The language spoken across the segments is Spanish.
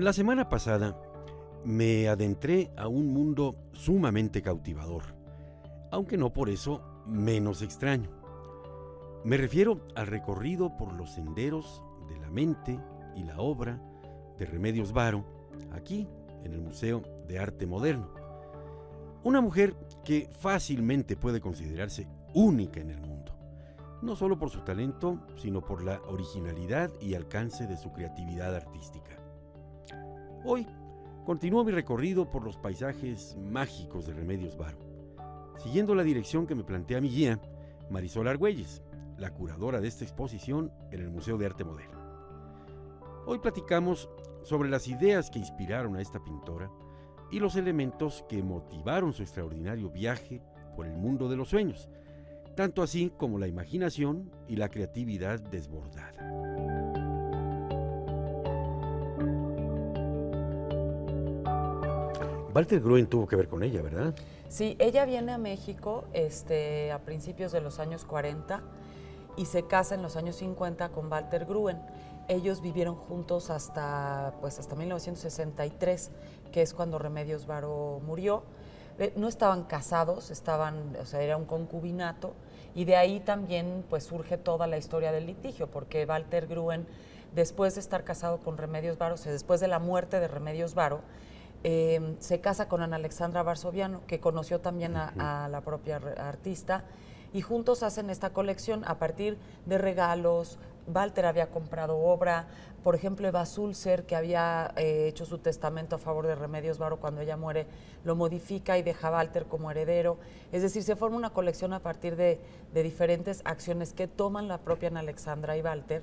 La semana pasada me adentré a un mundo sumamente cautivador, aunque no por eso menos extraño. Me refiero al recorrido por los senderos de la mente y la obra de Remedios Varo, aquí en el Museo de Arte Moderno. Una mujer que fácilmente puede considerarse única en el mundo, no solo por su talento, sino por la originalidad y alcance de su creatividad artística. Hoy continúo mi recorrido por los paisajes mágicos de Remedios Varo, siguiendo la dirección que me plantea mi guía, Marisol Argüelles, la curadora de esta exposición en el Museo de Arte Moderno. Hoy platicamos sobre las ideas que inspiraron a esta pintora y los elementos que motivaron su extraordinario viaje por el mundo de los sueños, tanto así como la imaginación y la creatividad desbordada. Walter Gruen tuvo que ver con ella, ¿verdad? Sí, ella viene a México a principios de los años 40 y se casa en los años 50 con Walter Gruen. Ellos vivieron juntos hasta 1963, que es cuando Remedios Varo murió. No estaban casados, era un concubinato, y de ahí también pues surge toda la historia del litigio, porque Walter Gruen, después de estar casado con Remedios Varo, después de la muerte de Remedios Varo, se casa con Ana Alexandra Varsoviano, que conoció también a la propia artista, y juntos hacen esta colección a partir de regalos. Walter había comprado obra, por ejemplo, Eva Sulzer, que había hecho su testamento a favor de Remedios Varo cuando ella muere, lo modifica y deja a Walter como heredero. Es decir, se forma una colección a partir de diferentes acciones que toman la propia Ana Alexandra y Walter,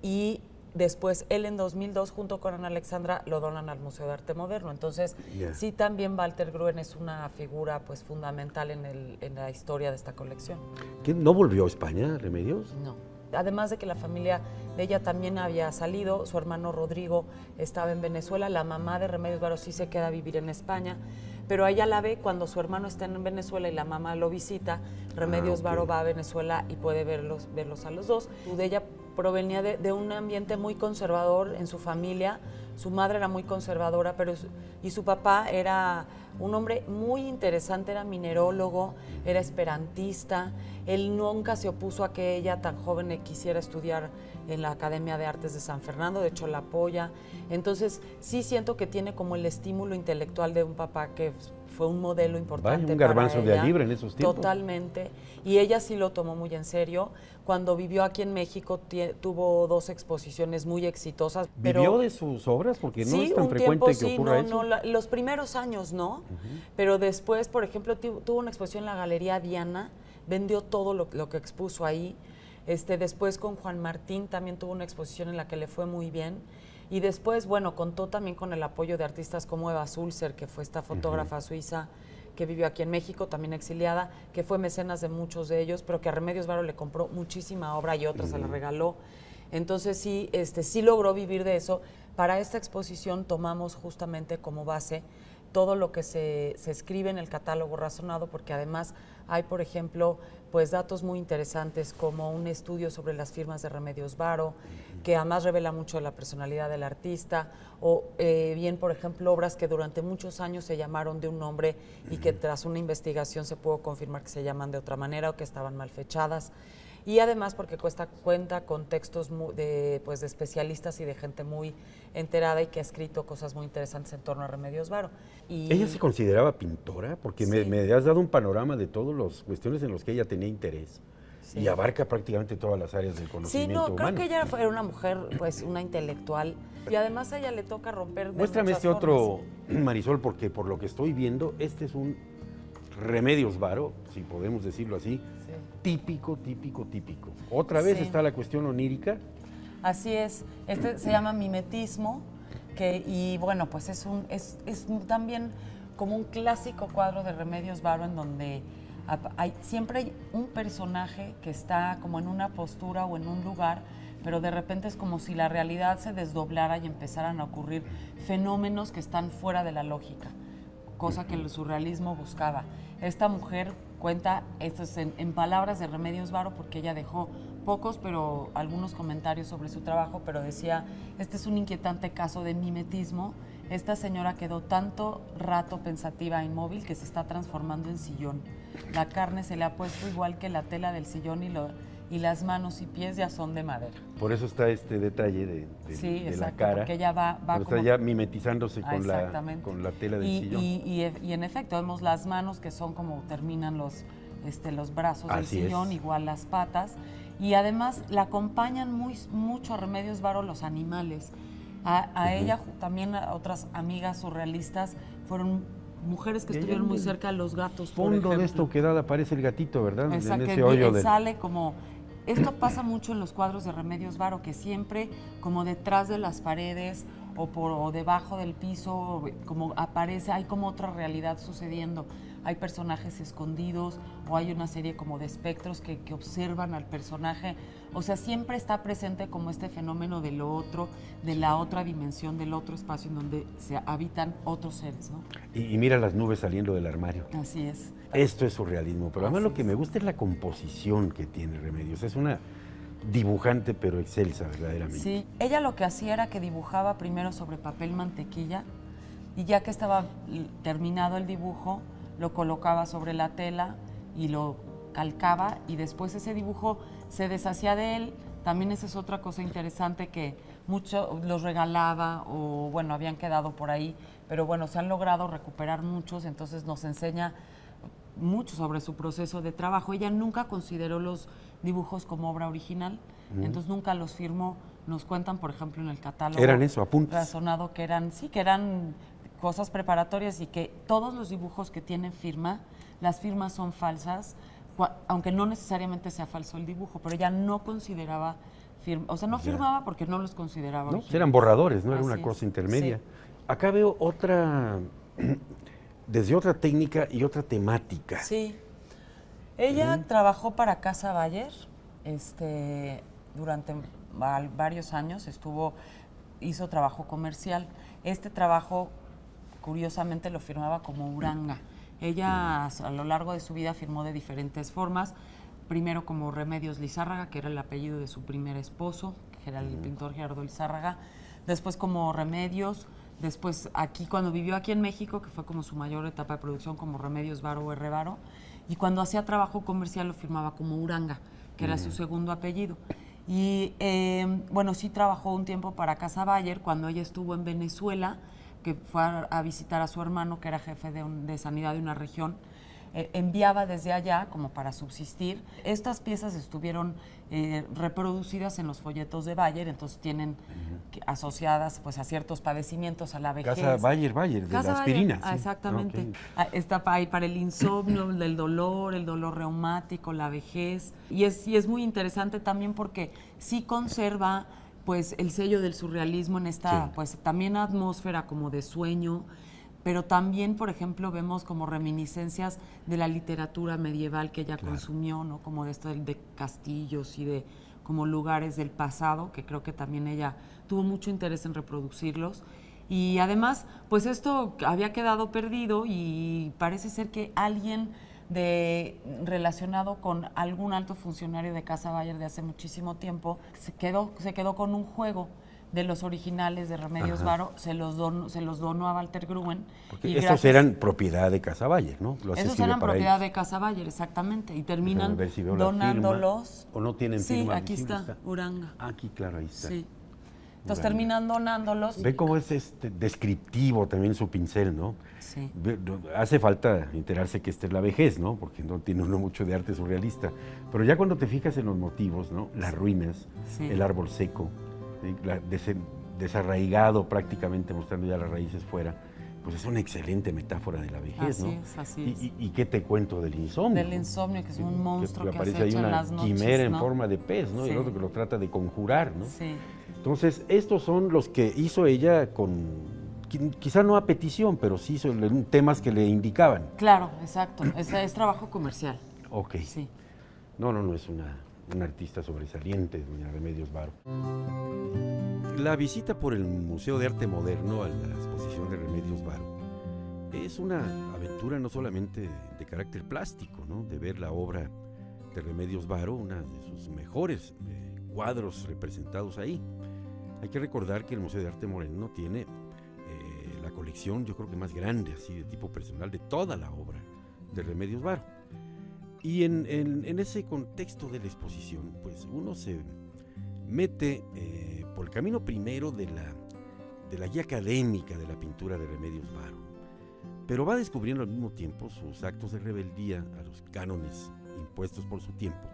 y después él en 2002 junto con Ana Alexandra lo donan al Museo de Arte Moderno. Entonces sí, también Walter Gruen es una figura pues fundamental en la historia de esta colección. ¿Que no volvió a España, Remedios? No. Además de que la familia de ella también había salido, su hermano Rodrigo estaba en Venezuela, la mamá de Remedios Varo sí se queda a vivir en España, pero ella la ve cuando su hermano está en Venezuela y la mamá lo visita. Remedios Varo va a Venezuela y puede verlos a los dos. De ella provenía de un ambiente muy conservador en su familia. Su madre era muy conservadora, y su papá era un hombre muy interesante, era minerólogo, era esperantista. Él nunca se opuso a que ella, tan joven, quisiera estudiar en la Academia de Artes de San Fernando, de hecho la apoya. Entonces sí siento que tiene como el estímulo intelectual de un papá que fue un modelo importante. Vaya, un garbanzo para de ella, a libre en esos tiempos. Totalmente, y ella sí lo tomó muy en serio. Cuando vivió aquí en México tuvo 2 exposiciones muy exitosas. ¿Vivió de sus obras? Porque no es tan frecuente que ocurra eso. Los primeros años no, pero después, por ejemplo, tuvo una exposición en la Galería Diana, vendió todo lo que expuso ahí. Después con Juan Martín también tuvo una exposición en la que le fue muy bien. Y después, bueno, contó también con el apoyo de artistas como Eva Sulzer, que fue esta fotógrafa suiza que vivió aquí en México, también exiliada, que fue mecenas de muchos de ellos, pero que a Remedios Varo le compró muchísima obra y otras se la regaló. Entonces sí, sí logró vivir de eso. Para esta exposición tomamos justamente como base todo lo que se escribe en el catálogo razonado, porque además hay, por ejemplo, pues datos muy interesantes como un estudio sobre las firmas de Remedios Varo, que además revela mucho de la personalidad del artista, o bien, por ejemplo, obras que durante muchos años se llamaron de un nombre y que tras una investigación se pudo confirmar que se llaman de otra manera o que estaban mal fechadas. Y además porque cuenta con textos de especialistas y de gente muy enterada y que ha escrito cosas muy interesantes en torno a Remedios Varo. ¿Ella se consideraba pintora? Porque sí, me has dado un panorama de todas las cuestiones en las que ella tenía interés. Sí. Y abarca prácticamente todas las áreas del conocimiento humano. Creo que ella era una mujer, pues una intelectual, y además a ella le toca romper de Muéstrame muchas otro, Marisol, porque por lo que estoy viendo, este es un Remedios Varo, si podemos decirlo así, típico. Otra vez está la cuestión onírica. Así es, se llama mimetismo, y bueno, pues es también como un clásico cuadro de Remedios Varo en donde siempre hay un personaje que está como en una postura o en un lugar, pero de repente es como si la realidad se desdoblara y empezaran a ocurrir fenómenos que están fuera de la lógica, cosa que el surrealismo buscaba. Esta mujer cuenta, esto es en palabras de Remedios Varo, porque ella dejó pocos, pero algunos comentarios sobre su trabajo, pero decía, este es un inquietante caso de mimetismo. Esta señora quedó tanto rato pensativa e inmóvil que se está transformando en sillón. La carne se le ha puesto igual que la tela del sillón y las manos y pies ya son de madera. Por eso está este detalle de la cara. Porque ella va como está ya mimetizándose con la tela del sillón. Y en efecto, vemos las manos que son como terminan los brazos del sillón, igual las patas. Y además la acompañan mucho a Remedios Varo los animales. A ella, también a otras amigas surrealistas, fueron mujeres que estuvieron muy cerca de los gatos, por ejemplo. Fondo de esto que da aparece el gatito, ¿verdad? Exacto, en ese hoyo sale como... Esto pasa mucho en los cuadros de Remedios Varo, que siempre como detrás de las paredes o debajo del piso, como aparece, hay como otra realidad sucediendo. Hay personajes escondidos o hay una serie como de espectros que observan al personaje. O sea, siempre está presente como este fenómeno de lo otro, de la otra dimensión, del otro espacio en donde se habitan otros seres, ¿no? Y mira las nubes saliendo del armario. Así es. Esto es surrealismo, pero además lo que me gusta es la composición que tiene Remedios. Es una dibujante pero excelsa, verdaderamente. Sí, ella lo que hacía era que dibujaba primero sobre papel mantequilla y ya que estaba terminado el dibujo, lo colocaba sobre la tela y lo calcaba y después ese dibujo se deshacía de él. También esa es otra cosa interesante que muchos los regalaba o bueno, habían quedado por ahí, pero bueno, se han logrado recuperar muchos, entonces nos enseña mucho sobre su proceso de trabajo. Ella nunca consideró los dibujos como obra original, entonces nunca los firmó. Nos cuentan, por ejemplo, en el catálogo. ¿Eran eso, apuntes? Razonado que eran cosas preparatorias y que todos los dibujos que tienen firma, las firmas son falsas, aunque no necesariamente sea falso el dibujo, pero ella no consideraba o sea, no firmaba porque no los consideraba originales. Eran borradores, no era una Así cosa es. intermedia. Sí. Acá veo desde otra técnica y otra temática. Sí. Ella trabajó para Casa Bayer, durante varios años hizo trabajo comercial. Este trabajo, curiosamente, lo firmaba como Uranga. Ella a lo largo de su vida firmó de diferentes formas. Primero como Remedios Lizárraga, que era el apellido de su primer esposo, que era el pintor Gerardo Lizárraga. Después como Remedios. Después cuando vivió aquí en México, que fue como su mayor etapa de producción, como Remedios Varo o R. Varo. Y cuando hacía trabajo comercial lo firmaba como Uranga, que era su segundo apellido. Y bueno, sí trabajó un tiempo para Casa Bayer cuando ella estuvo en Venezuela, que fue a visitar a su hermano, que era jefe de sanidad de una región. Enviaba desde allá como para subsistir. Estas piezas estuvieron reproducidas en los folletos de Bayer, entonces tienen asociadas pues a ciertos padecimientos, a la vejez. Casa Bayer, de Casa la aspirina. Bayer, exactamente. Okay. Está ahí para el insomnio, el dolor reumático, la vejez. Y es muy interesante también porque sí conserva pues el sello del surrealismo en esta pues también atmósfera como de sueño. Pero también, por ejemplo, vemos como reminiscencias de la literatura medieval que ella consumió, ¿no? Como de esto de castillos y de como lugares del pasado, que creo que también ella tuvo mucho interés en reproducirlos. Y además, pues esto había quedado perdido y parece ser que alguien relacionado con algún alto funcionario de Casa Bayer de hace muchísimo tiempo se quedó con un juego de los originales de Remedios Varo, se los donó a Walter Gruen. Porque estos eran propiedad de Casa Bayer, ¿no? Esos eran propiedad de Casa Bayer, exactamente, y terminan donándolos. ¿O no tienen firma? Sí, aquí está, Uranga. Aquí, claro, ahí está. Sí. Entonces terminan donándolos. Ve cómo es descriptivo también su pincel, ¿no? Sí. Hace falta enterarse que esta es la vejez, ¿no? Porque no tiene uno mucho de arte surrealista. Pero ya cuando te fijas en los motivos, ¿no? Las ruinas, el árbol seco, desarraigado prácticamente, mostrando ya las raíces fuera, pues es una excelente metáfora de la vejez, así ¿no? Así es. ¿Y qué te cuento del insomnio? Del insomnio, que es un monstruo que aparece ahí acecha en las noches, quimera en ¿no? forma de pez, ¿no? Y el otro que lo trata de conjurar, ¿no? Sí. Entonces, estos son los que hizo ella quizá no a petición, pero sí son temas que le indicaban. Claro, exacto. Es trabajo comercial. Ok. Sí. No es una artista sobresaliente, doña Remedios Varo. La visita por el Museo de Arte Moderno a la exposición de Remedios Varo es una aventura no solamente de carácter plástico, ¿no? De ver la obra de Remedios Varo, una de sus mejores cuadros representados ahí. Hay que recordar que el Museo de Arte Moderno tiene la colección, yo creo que más grande, así de tipo personal, de toda la obra de Remedios Varo. Y en ese contexto de la exposición, pues uno se mete por el camino primero de la guía académica de la pintura de Remedios Varo, pero va descubriendo al mismo tiempo sus actos de rebeldía a los cánones impuestos por su tiempo.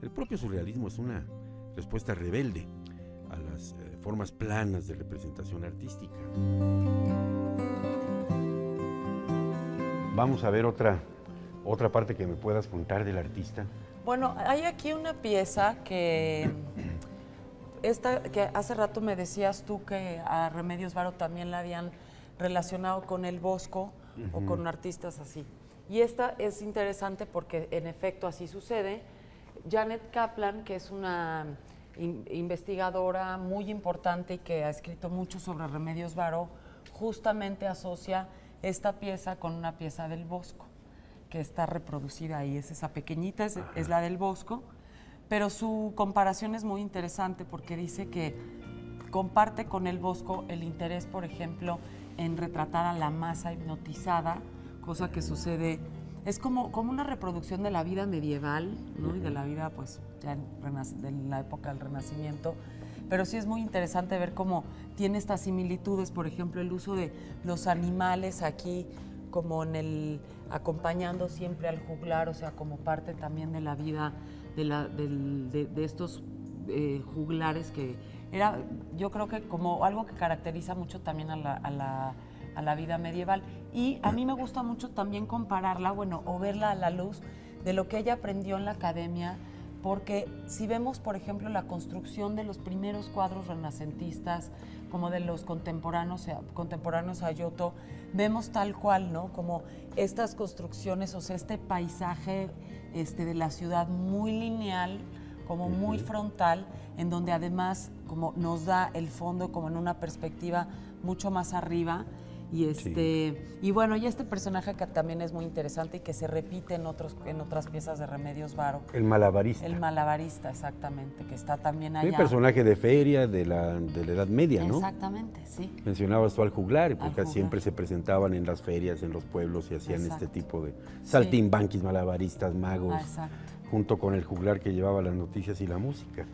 El propio surrealismo es una respuesta rebelde a las formas planas de representación artística. Vamos a ver otra parte que me puedas contar del artista. Bueno, hay aquí una pieza que hace rato me decías tú que a Remedios Varo también la habían relacionado con el Bosco o con artistas así. Y esta es interesante porque en efecto así sucede. Janet Kaplan, que es una investigadora muy importante y que ha escrito mucho sobre Remedios Varo, justamente asocia esta pieza con una pieza del Bosco, que está reproducida ahí. Es esa pequeñita, es la del Bosco, pero su comparación es muy interesante porque dice que comparte con el Bosco el interés, por ejemplo, en retratar a la masa hipnotizada, cosa que sucede, es como una reproducción de la vida medieval, ¿no? Y de la vida, pues, ya en la época del Renacimiento, pero sí es muy interesante ver cómo tiene estas similitudes, por ejemplo, el uso de los animales aquí, como acompañando siempre al juglar, o sea, como parte también de la vida de estos juglares, que era, yo creo que como algo que caracteriza mucho también a la vida medieval. Y a mí me gusta mucho también compararla, o verla a la luz de lo que ella aprendió en la academia, porque si vemos, por ejemplo, la construcción de los primeros cuadros renacentistas, como de los contemporáneos a Giotto, vemos tal cual, ¿no? Como estas construcciones, o sea, este paisaje de la ciudad muy lineal, como muy frontal, en donde además como nos da el fondo como en una perspectiva mucho más arriba. Y y bueno, y este personaje que también es muy interesante y que se repite en otras piezas de Remedios Varo. El malabarista. El malabarista, exactamente, que está también allá. Un personaje de feria de la Edad Media, ¿no? Exactamente, sí. Mencionabas tú al juglar, porque siempre se presentaban en las ferias, en los pueblos, y hacían este tipo de saltimbanquis, malabaristas, magos, junto con el juglar que llevaba las noticias y la música.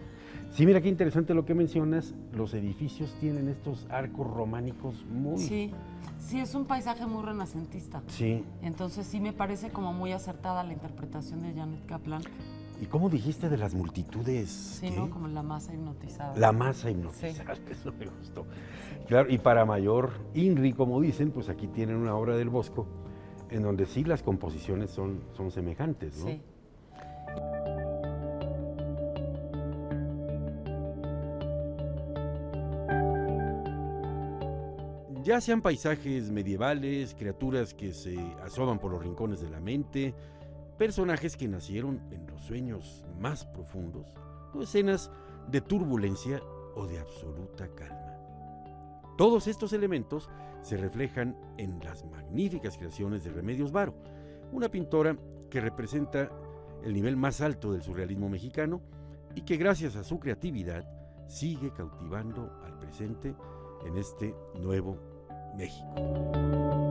Sí, mira qué interesante lo que mencionas, los edificios tienen estos arcos románicos muy... Sí, es un paisaje muy renacentista. Sí. Entonces sí me parece como muy acertada la interpretación de Janet Kaplan. ¿Y cómo dijiste de las multitudes? Sí, ¿no? Como la masa hipnotizada. La masa hipnotizada, eso me gustó. Claro, y para mayor INRI, como dicen, pues aquí tienen una obra del Bosco, en donde sí las composiciones son semejantes, ¿no? Sí. Ya sean paisajes medievales, criaturas que se asoman por los rincones de la mente, personajes que nacieron en los sueños más profundos, o escenas de turbulencia o de absoluta calma. Todos estos elementos se reflejan en las magníficas creaciones de Remedios Varo, una pintora que representa el nivel más alto del surrealismo mexicano y que gracias a su creatividad sigue cautivando al presente en este nuevo México.